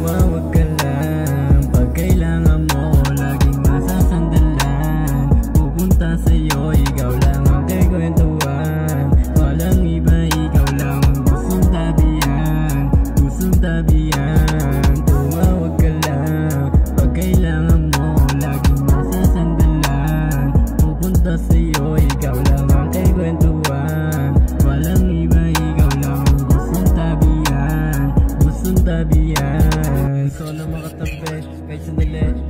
tumawag ka lang pag kailangan mo, laging masasandalan. Pupunta sa'yo, ikaw lang ang kikwentuhan. Walang iba, ikaw lang ang gustong tabihan. Gustong tabihan. Tumawag ka lang pag kailangan mo, laging masasandalan. Pupunta sa'yo, ikaw lang ang kikwentuhan. Walang iba, ikaw lang ang gustong tabihan. Gustong tabihan. Gusto na makatabi kahit sandali.